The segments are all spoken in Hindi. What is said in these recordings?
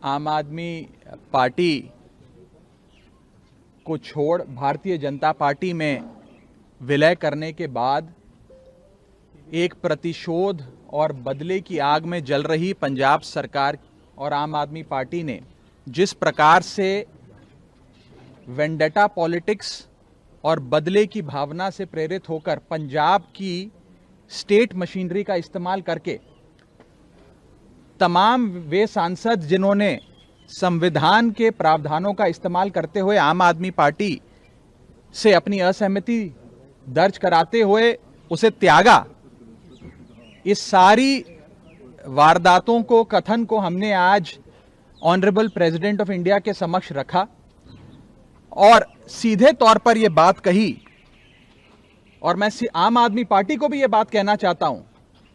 आम आदमी पार्टी को छोड़ भारतीय जनता पार्टी में विलय करने के बाद एक प्रतिशोध और बदले की आग में जल रही पंजाब सरकार और आम आदमी पार्टी ने जिस प्रकार से वेंडेटा पॉलिटिक्स और बदले की भावना से प्रेरित होकर पंजाब की स्टेट मशीनरी का इस्तेमाल करके तमाम वे सांसद जिन्होंने संविधान के प्रावधानों का इस्तेमाल करते हुए आम आदमी पार्टी से अपनी असहमति दर्ज कराते हुए उसे त्यागा, इस सारी वारदातों को, कथन को हमने आज ऑनरेबल प्रेसिडेंट ऑफ इंडिया के समक्ष रखा और सीधे तौर पर यह बात कही। और मैं आम आदमी पार्टी को भी यह बात कहना चाहता हूं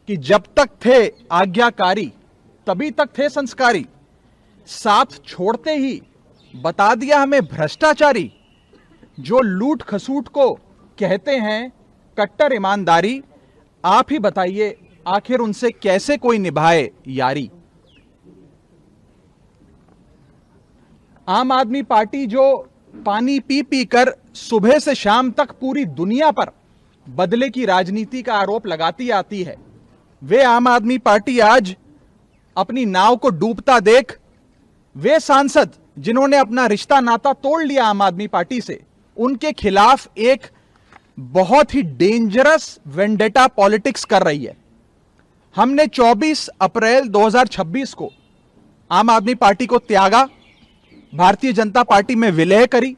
कि जब तक थे आज्ञाकारी तभी तक थे संस्कारी, साथ छोड़ते ही बता दिया हमें भ्रष्टाचारी। जो लूट खसूट को कहते हैं कट्टर ईमानदारी, आप ही बताइए आखिर उनसे कैसे कोई निभाए यारी। आम आदमी पार्टी जो पानी पी पी कर सुबह से शाम तक पूरी दुनिया पर बदले की राजनीति का आरोप लगाती आती है, वे आम आदमी पार्टी आज अपनी नाव को डूबता देख वे सांसद जिन्होंने अपना रिश्ता नाता तोड़ लिया आम आदमी पार्टी से, उनके खिलाफ एक बहुत ही डेंजरस वेंडेटा पॉलिटिक्स कर रही है। हमने 24 अप्रैल 2026 को आम आदमी पार्टी को त्यागा, भारतीय जनता पार्टी में विलय करी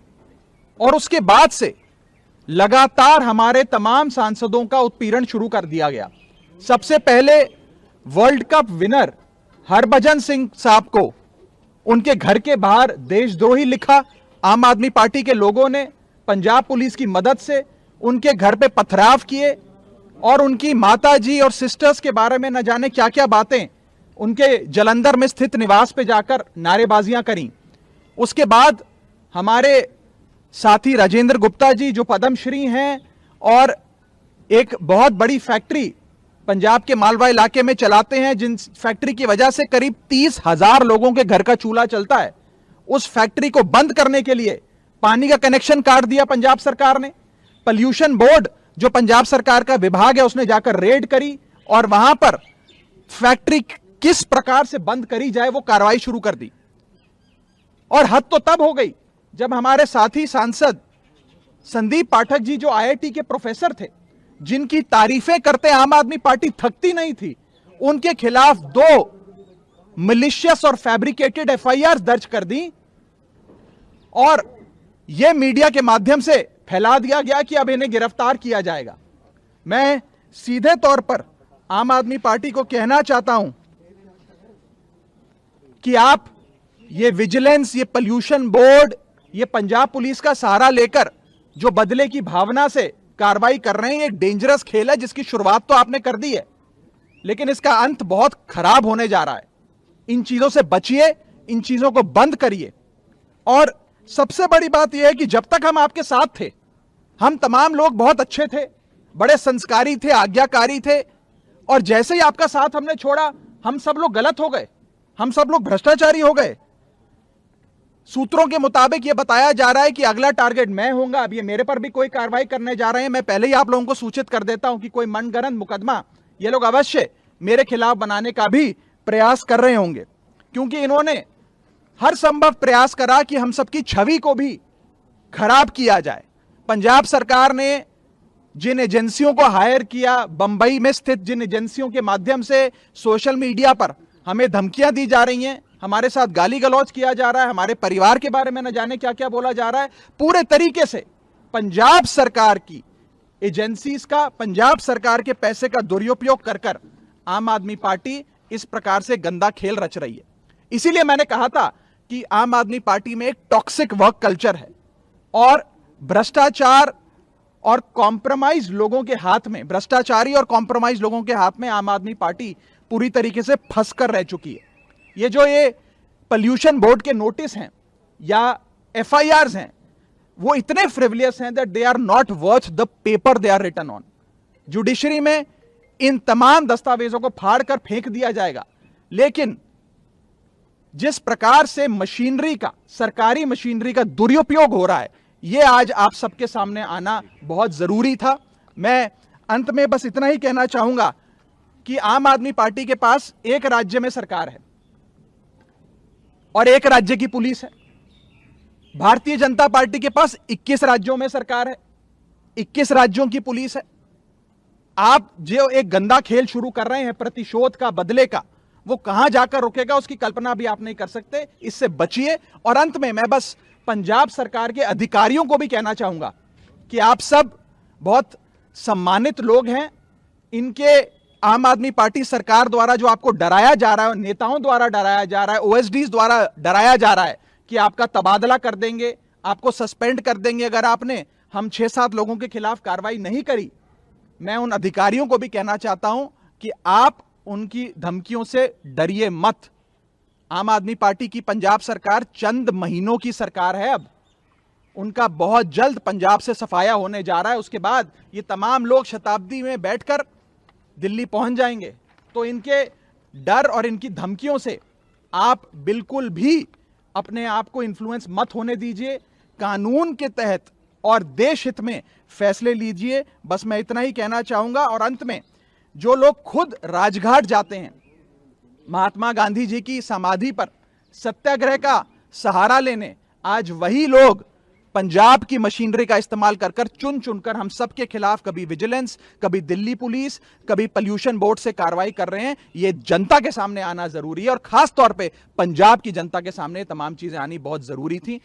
और उसके बाद से लगातार हमारे तमाम सांसदों का उत्पीड़न शुरू कर दिया गया। सबसे पहले world cup winner Harbhajan Singh साहब को उनके घर के बाहर देशद्रोही लिखा। आम आदमी पार्टी के लोगों ने पंजाब पुलिस की मदद से उनके घर पे पथराव किए और उनकी माताजी और सिस्टर्स के बारे में न जाने क्या क्या बातें उनके जलंधर में स्थित निवास पे जाकर नारेबाजियां करी। उसके बाद हमारे साथी राजेंद्र गुप्ता जी जो पद्मश्री हैं और एक बहुत बड़ी फैक्ट्री पंजाब के मालवा इलाके में चलाते हैं, जिन फैक्ट्री की वजह से करीब 30,000 लोगों के घर का चूल्हा चलता है, उस फैक्ट्री को बंद करने के लिए पानी का कनेक्शन काट दिया पंजाब सरकार ने। पॉल्यूशन बोर्ड जो पंजाब सरकार का विभाग है उसने जाकर रेड करी और वहां पर फैक्ट्री किस प्रकार से बंद करी जाए वो कार्रवाई शुरू कर दी। और हद तो तब हो गई जब हमारे साथी सांसद संदीप पाठक जी जो आईआईटी के प्रोफेसर थे, जिनकी तारीफें करते आम आदमी पार्टी थकती नहीं थी, उनके खिलाफ 2 मिलिशियस और फैब्रिकेटेड एफआईआर दर्ज कर दी और यह मीडिया के माध्यम से फैला दिया गया कि अब इन्हें गिरफ्तार किया जाएगा। मैं सीधे तौर पर आम आदमी पार्टी को कहना चाहता हूं कि आप ये विजिलेंस, ये पॉल्यूशन बोर्ड, ये पंजाब पुलिस का सहारा लेकर जो बदले की भावना से कार्रवाई कर रहे हैं, ये डेंजरस खेल है जिसकी शुरुआत तो आपने कर दी है, लेकिन इसका अंत बहुत खराब होने जा रहा है। इन चीजों से बचिए, इन चीजों को बंद करिए। और सबसे बड़ी बात यह है कि जब तक हम आपके साथ थे, हम तमाम लोग बहुत अच्छे थे, बड़े संस्कारी थे, आज्ञाकारी थे, और जैसे ही आपका साथ हमने छोड़ा, हम सब लोग गलत हो गए, हम सब लोग भ्रष्टाचारी हो गए। सूत्रों के मुताबिक यह बताया जा रहा है कि अगला टारगेट मैं होऊंगा। अब ये मेरे पर भी कोई कार्रवाई करने जा रहे हैं। मैं पहले ही आप लोगों को सूचित कर देता हूं कि कोई मनगढ़ंत मुकदमा ये लोग अवश्य मेरे खिलाफ बनाने का भी प्रयास कर रहे होंगे, क्योंकि इन्होंने हर संभव प्रयास करा कि हम सबकी छवि को भी खराब किया जाए। पंजाब सरकार ने जिन एजेंसियों को हायर किया, बंबई में स्थित जिन एजेंसियों के माध्यम से सोशल मीडिया पर हमें धमकियां दी जा रही हैं, हमारे साथ गाली गलौज किया जा रहा है, हमारे परिवार के बारे में न जाने क्या क्या बोला जा रहा है, पूरे तरीके से पंजाब सरकार की एजेंसीज का, पंजाब सरकार के पैसे का दुरुपयोग कर आम आदमी पार्टी इस प्रकार से गंदा खेल रच रही है। इसीलिए मैंने कहा था कि आम आदमी पार्टी में एक टॉक्सिक वर्क कल्चर है और भ्रष्टाचार और कॉम्प्रोमाइज लोगों के हाथ में, भ्रष्टाचारी और कॉम्प्रोमाइज लोगों के हाथ में आम आदमी पार्टी पूरी तरीके से फंसकर रह चुकी है। ये जो ये पॉल्यूशन बोर्ड के नोटिस हैं या एफआईआर्स हैं, वो इतने फ्रिवलियस हैं that they are not worth the paper they are written on. Judiciary में इन तमाम दस्तावेजों को फाड़ कर फेंक दिया जाएगा, लेकिन जिस प्रकार से मशीनरी का, सरकारी मशीनरी का दुरुपयोग हो रहा है, यह आज आप सबके सामने आना बहुत जरूरी था। मैं अंत में बस इतना ही कहना चाहूंगा कि आम आदमी पार्टी के पास एक राज्य में सरकार है और एक राज्य की पुलिस है। भारतीय जनता पार्टी के पास 21 राज्यों में सरकार है, 21 राज्यों की पुलिस है। आप जो एक गंदा खेल शुरू कर रहे हैं प्रतिशोध का, बदले का, वो कहां जाकर रुकेगा उसकी कल्पना भी आप नहीं कर सकते। इससे बचिए। और अंत में मैं बस पंजाब सरकार के अधिकारियों को भी कहना चाहूंगा कि आप सब बहुत सम्मानित लोग हैं। इनके आम आदमी पार्टी सरकार द्वारा जो आपको डराया जा रहा है, नेताओं द्वारा डराया जा रहा है, ओएसडीज द्वारा डराया जा रहा है कि आपका तबादला कर देंगे, आपको सस्पेंड कर देंगे अगर आपने हम 6-7 लोगों के खिलाफ कार्रवाई नहीं करी। मैं उन अधिकारियों को भी कहना चाहता हूं कि आप उनकी धमकियों से डरिए मत। आम आदमी पार्टी की पंजाब सरकार चंद महीनों की सरकार है। अब उनका बहुत जल्द पंजाब से सफाया होने जा रहा है। उसके बाद ये तमाम लोग शताब्दी में बैठकर दिल्ली पहुंच जाएंगे। तो इनके डर और इनकी धमकियों से आप बिल्कुल भी अपने आप को इन्फ्लुएंस मत होने दीजिए। कानून के तहत और देश हित में फैसले लीजिए। बस मैं इतना ही कहना चाहूंगा। और अंत में, जो लोग खुद राजघाट जाते हैं महात्मा गांधी जी की समाधि पर सत्याग्रह का सहारा लेने, आज वही लोग पंजाब की मशीनरी का इस्तेमाल कर चुन चुनकर हम सबके खिलाफ कभी विजिलेंस, कभी दिल्ली पुलिस, कभी पोल्यूशन बोर्ड से कार्रवाई कर रहे हैं। ये जनता के सामने आना जरूरी है और खास तौर पे पंजाब की जनता के सामने तमाम चीजें आनी बहुत जरूरी थी।